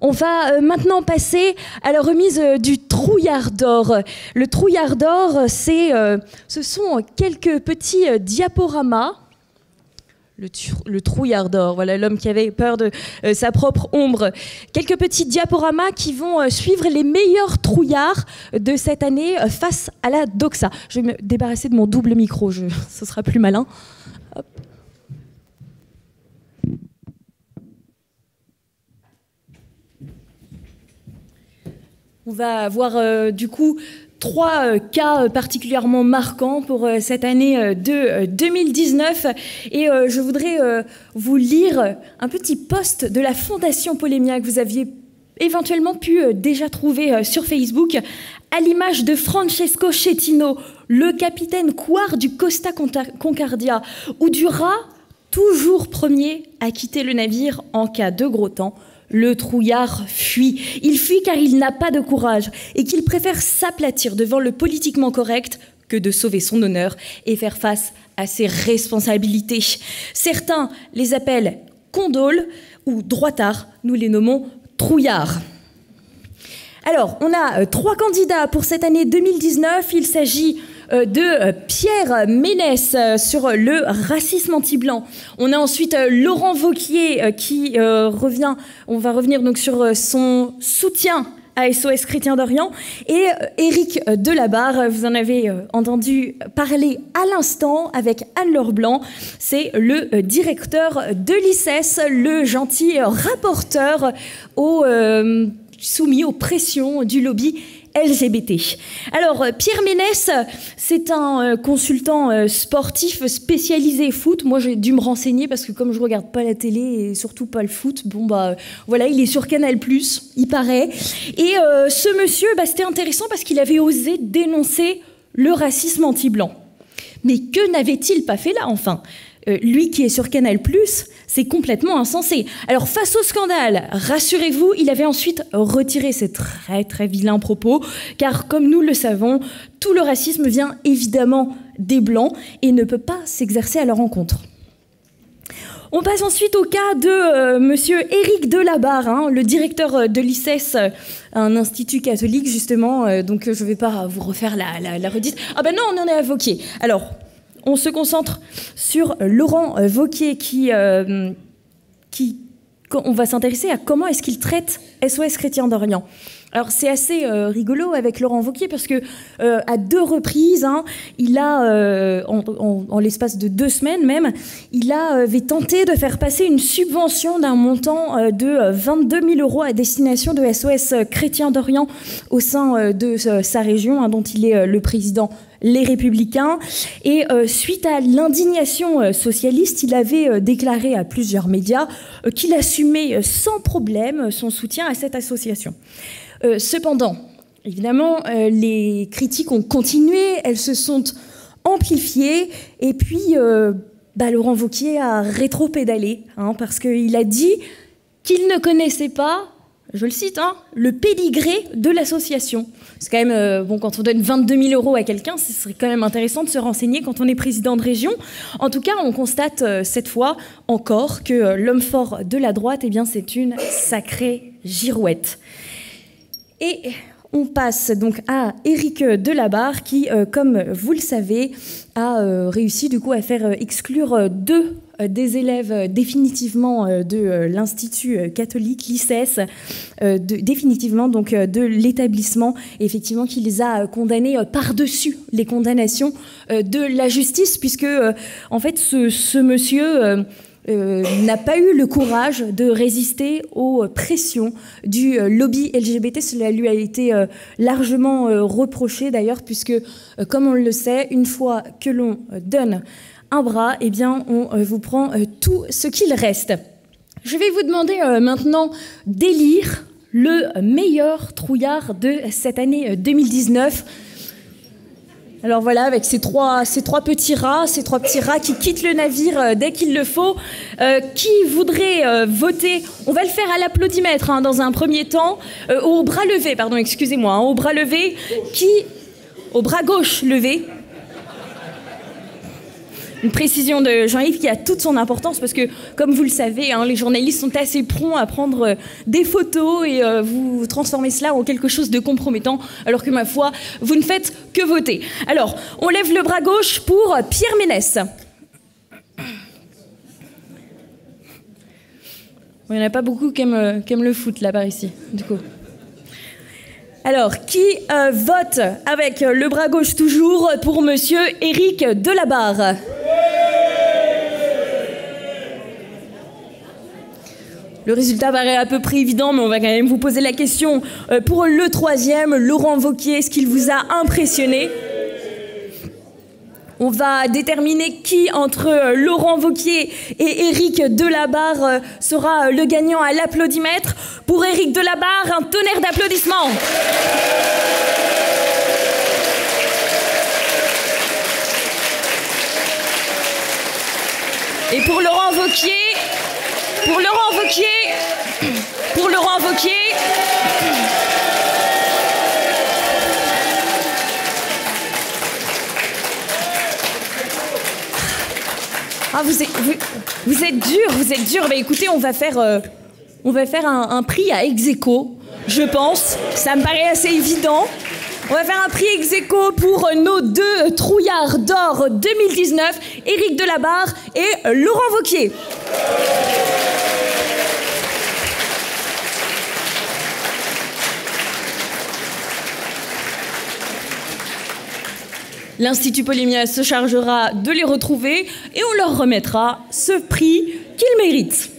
On va maintenant passer à la remise du trouillard d'or. Le trouillard d'or, ce sont quelques petits diaporamas. Le trouillard d'or, voilà l'homme qui avait peur de sa propre ombre. Quelques petits diaporamas qui vont suivre les meilleurs trouillards de cette année face à la doxa. Je vais me débarrasser de mon double micro, ce sera plus malin. Hop. On va avoir du coup 3 cas particulièrement marquants pour cette année de 2019. Et je voudrais vous lire un petit post de la Fondation Pollemia que vous aviez éventuellement pu déjà trouver sur Facebook, à l'image de Francesco Schettino, le capitaine couard du Costa Concordia, ou du rat toujours premier à quitter le navire en cas de gros temps. Le trouillard fuit. Il fuit car il n'a pas de courage et qu'il préfère s'aplatir devant le politiquement correct que de sauver son honneur et faire face à ses responsabilités. Certains les appellent condoles ou droitards, nous les nommons trouillards. Alors, on a 3 candidats pour cette année 2019. Il s'agit de Pierre Ménès sur le racisme anti-blanc. On a ensuite Laurent Wauquiez qui revient, on va revenir donc sur son soutien à SOS Chrétiens d'Orient, et Éric Delabarre, vous en avez entendu parler à l'instant avec Anne-Laure Blanc, c'est le directeur de l'ICES, le gentil rapporteur soumis aux pressions du lobby LGBT. Alors, Pierre Ménès, c'est un consultant sportif spécialisé foot. Moi, j'ai dû me renseigner parce que comme je regarde pas la télé et surtout pas le foot, bon bah voilà, il est sur Canal+, il paraît. Et ce monsieur, c'était intéressant parce qu'il avait osé dénoncer le racisme anti-blanc. Mais que n'avait-il pas fait là, enfin ? Lui qui est sur Canal+, c'est complètement insensé. Alors, face au scandale, rassurez-vous, il avait ensuite retiré ses très très vilains propos, car comme nous le savons, tout le racisme vient évidemment des Blancs et ne peut pas s'exercer à leur encontre. On passe ensuite au cas de monsieur Éric Delabarre, le directeur de l'ICES, un institut catholique justement, donc je ne vais pas vous refaire la redite. Ah ben non, on en est à Wauquiez. Alors, on se concentre sur Laurent Wauquiez on va s'intéresser à comment est-ce qu'il traite SOS Chrétiens d'Orient. Alors c'est assez rigolo avec Laurent Wauquiez parce que à 2 reprises, il a, en l'espace de 2 semaines même, il avait tenté de faire passer une subvention d'un montant de 22 000 € à destination de SOS Chrétiens d'Orient au sein de sa région, dont il est le président. Les Républicains. Et suite à l'indignation socialiste, il avait déclaré à plusieurs médias qu'il assumait sans problème son soutien à cette association. Cependant, évidemment, les critiques ont continué, elles se sont amplifiées, et puis Laurent Wauquiez a rétro-pédalé, parce qu'il a dit qu'il ne connaissait pas, je le cite, le pédigré de l'association. C'est quand même, quand on donne 22 000 € à quelqu'un, ce serait quand même intéressant de se renseigner quand on est président de région. En tout cas, on constate cette fois encore que l'homme fort de la droite, c'est une sacrée girouette. Et on passe donc à Éric Delabarre qui, comme vous le savez, a réussi du coup à faire exclure 2 des élèves définitivement de l'Institut catholique, l'ICES, définitivement donc de l'établissement, effectivement qui les a condamnés par-dessus les condamnations de la justice, puisque en fait ce monsieur n'a pas eu le courage de résister aux pressions du lobby LGBT. Cela lui a été largement reproché d'ailleurs, puisque comme on le sait, une fois que l'on donne un bras, on vous prend tout ce qu'il reste. Je vais vous demander maintenant d'élire le meilleur trouillard de cette année 2019. Alors voilà, avec ces trois petits rats, qui quittent le navire dès qu'il le faut, qui voudraient voter, on va le faire à l'applaudimètre dans un premier temps, au bras levé, pardon, excusez-moi, au bras levé, au bras gauche levé. Une précision de Jean-Yves qui a toute son importance parce que, comme vous le savez, hein, les journalistes sont assez prompts à prendre des photos et vous transformer cela en quelque chose de compromettant, alors que, ma foi, vous ne faites que voter. Alors, on lève le bras gauche pour Pierre Ménès. Il n'y en a pas beaucoup qui aiment le foot, là, par ici, du coup. Alors, qui vote avec le bras gauche toujours pour monsieur Éric Delabarre? Le résultat paraît à peu près évident, mais on va quand même vous poser la question pour le troisième, Laurent Wauquiez, est-ce qu'il vous a impressionné? On va déterminer qui, entre Laurent Wauquiez et Éric Delabarre, sera le gagnant à l'applaudimètre. Pour Éric Delabarre, un tonnerre d'applaudissements. Et pour Laurent Wauquiez, ah, vous êtes dur. Bah, écoutez, on va faire un prix à ex-aequo, je pense. Ça me paraît assez évident. On va faire un prix ex-aequo pour nos deux trouillards d'or 2019, Éric Delabarre et Laurent Wauquiez. L'Institut Polymnia se chargera de les retrouver et on leur remettra ce prix qu'ils méritent.